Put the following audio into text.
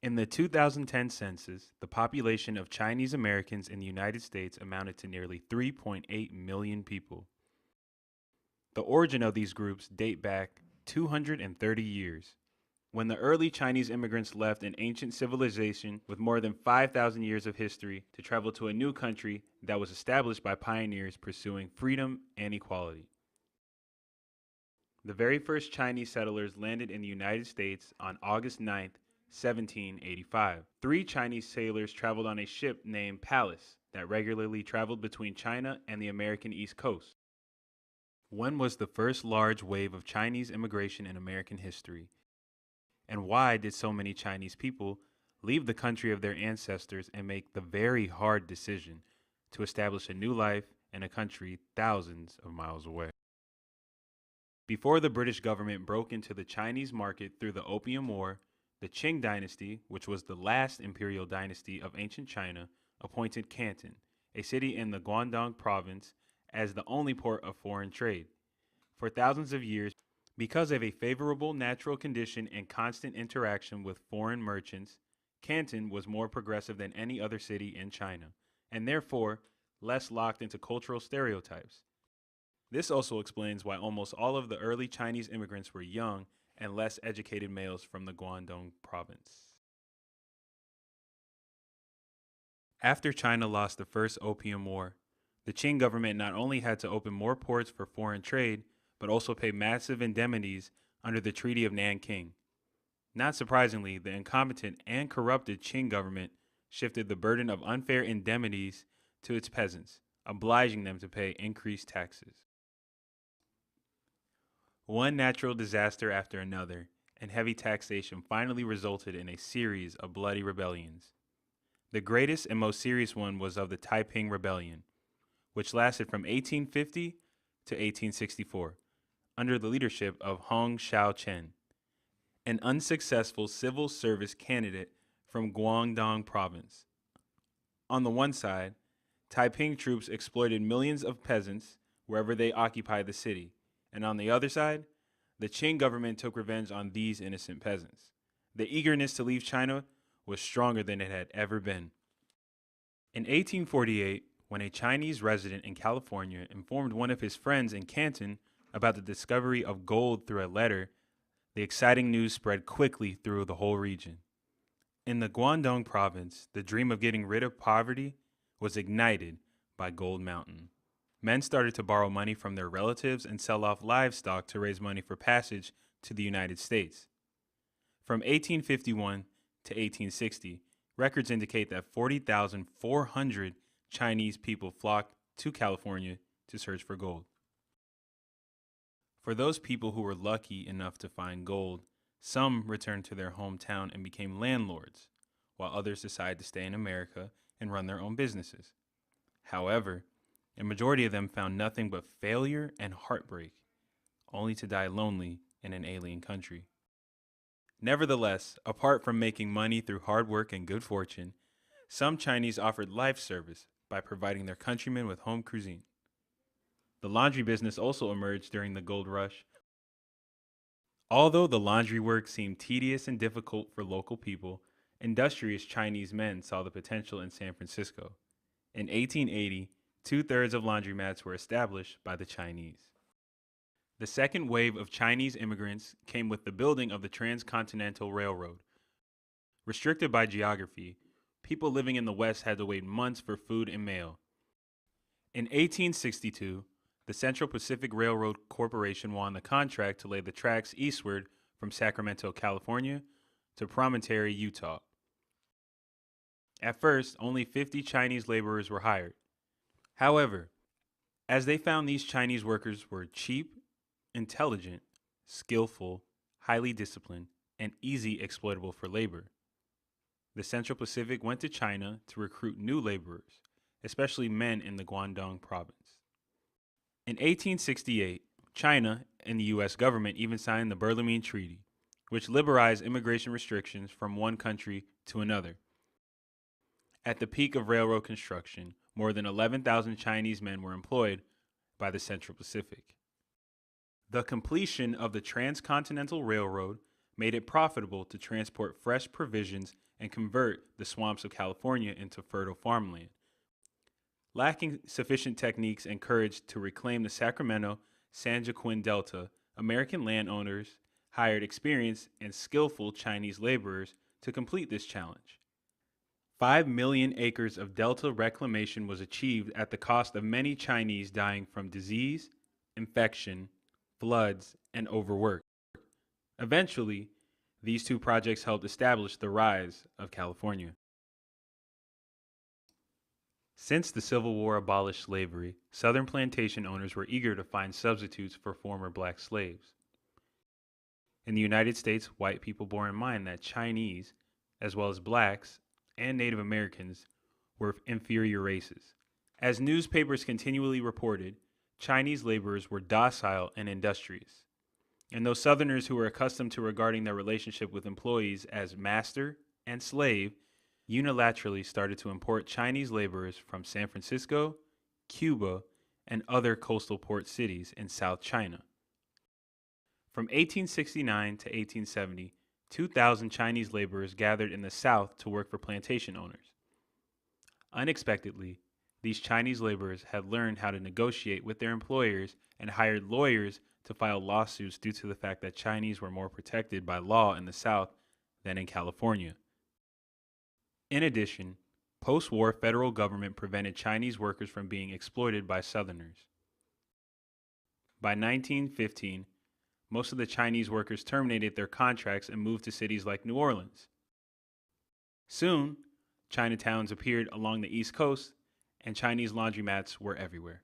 In the 2010 census, the population of Chinese Americans in the United States amounted to nearly 3.8 million people. The origin of these groups date back 230 years, when the early Chinese immigrants left an ancient civilization with more than 5,000 years of history to travel to a new country that was established by pioneers pursuing freedom and equality. The very first Chinese settlers landed in the United States on August 9th, 1785. Three Chinese sailors traveled on a ship named Pallas that regularly traveled between China and the American East Coast. When was the first large wave of Chinese immigration in American history? And why did so many Chinese people leave the country of their ancestors and make the very hard decision to establish a new life in a country thousands of miles away? Before the British government broke into the Chinese market through the Opium War, the Qing dynasty, which was the last imperial dynasty of ancient China, appointed Canton, a city in the Guangdong province, as the only port of foreign trade. For thousands of years, because of a favorable natural condition and constant interaction with foreign merchants, Canton was more progressive than any other city in China, and therefore less locked into cultural stereotypes. This also explains why almost all of the early Chinese immigrants were young and less educated males from the Guangdong province. After China lost the First Opium War, the Qing government not only had to open more ports for foreign trade, but also pay massive indemnities under the Treaty of Nanking. Not surprisingly, the incompetent and corrupted Qing government shifted the burden of unfair indemnities to its peasants, obliging them to pay increased taxes. One natural disaster after another, and heavy taxation finally resulted in a series of bloody rebellions. The greatest and most serious one was of the Taiping Rebellion, which lasted from 1850 to 1864, under the leadership of Hong Xiaoqian, an unsuccessful civil service candidate from Guangdong province. On the one side, Taiping troops exploited millions of peasants wherever they occupied the city, and on the other side, the Qing government took revenge on these innocent peasants. The eagerness to leave China was stronger than it had ever been. In 1848, when a Chinese resident in California informed one of his friends in Canton about the discovery of gold through a letter, the exciting news spread quickly through the whole region. In the Guangdong province, the dream of getting rid of poverty was ignited by Gold Mountain. Men started to borrow money from their relatives and sell off livestock to raise money for passage to the United States. From 1851 to 1860, records indicate that 40,400 Chinese people flocked to California to search for gold. For those people who were lucky enough to find gold, some returned to their hometown and became landlords, while others decided to stay in America and run their own businesses. However, a majority of them found nothing but failure and heartbreak, only to die lonely in an alien country. Nevertheless, apart from making money through hard work and good fortune, some Chinese offered life service by providing their countrymen with home cuisine. The laundry business also emerged during the gold rush. Although the laundry work seemed tedious and difficult for local people, industrious Chinese men saw the potential in San Francisco. In 1880, 2/3 of laundromats were established by the Chinese. The second wave of Chinese immigrants came with the building of the Transcontinental Railroad. Restricted by geography, people living in the West had to wait months for food and mail. In 1862, the Central Pacific Railroad Corporation won the contract to lay the tracks eastward from Sacramento, California, to Promontory, Utah. At first, only 50 Chinese laborers were hired. However, as they found these Chinese workers were cheap, intelligent, skillful, highly disciplined, and easy exploitable for labor, the Central Pacific went to China to recruit new laborers, especially men in the Guangdong province. In 1868, China and the U.S. government even signed the Berlin Treaty, which liberalized immigration restrictions from one country to another. At the peak of railroad construction, more than 11,000 Chinese men were employed by the Central Pacific. The completion of the Transcontinental Railroad made it profitable to transport fresh provisions and convert the swamps of California into fertile farmland. Lacking sufficient techniques and courage to reclaim the Sacramento San Joaquin Delta, American landowners hired experienced and skillful Chinese laborers to complete this challenge. 5 million acres of delta reclamation was achieved at the cost of many Chinese dying from disease, infection, floods, and overwork. Eventually, these two projects helped establish the rise of California. Since the Civil War abolished slavery, Southern plantation owners were eager to find substitutes for former black slaves. In the United States, white people bore in mind that Chinese, as well as blacks and Native Americans, were inferior races. As newspapers continually reported, Chinese laborers were docile and industrious. And those Southerners who were accustomed to regarding their relationship with employees as master and slave unilaterally started to import Chinese laborers from San Francisco, Cuba, and other coastal port cities in South China. From 1869 to 1870, 2,000 Chinese laborers gathered in the South to work for plantation owners. Unexpectedly, these Chinese laborers had learned how to negotiate with their employers and hired lawyers to file lawsuits due to the fact that Chinese were more protected by law in the South than in California. In addition, post-war federal government prevented Chinese workers from being exploited by Southerners. By 1915, most of the Chinese workers terminated their contracts and moved to cities like New Orleans. Soon, Chinatowns appeared along the East Coast, and Chinese laundromats were everywhere.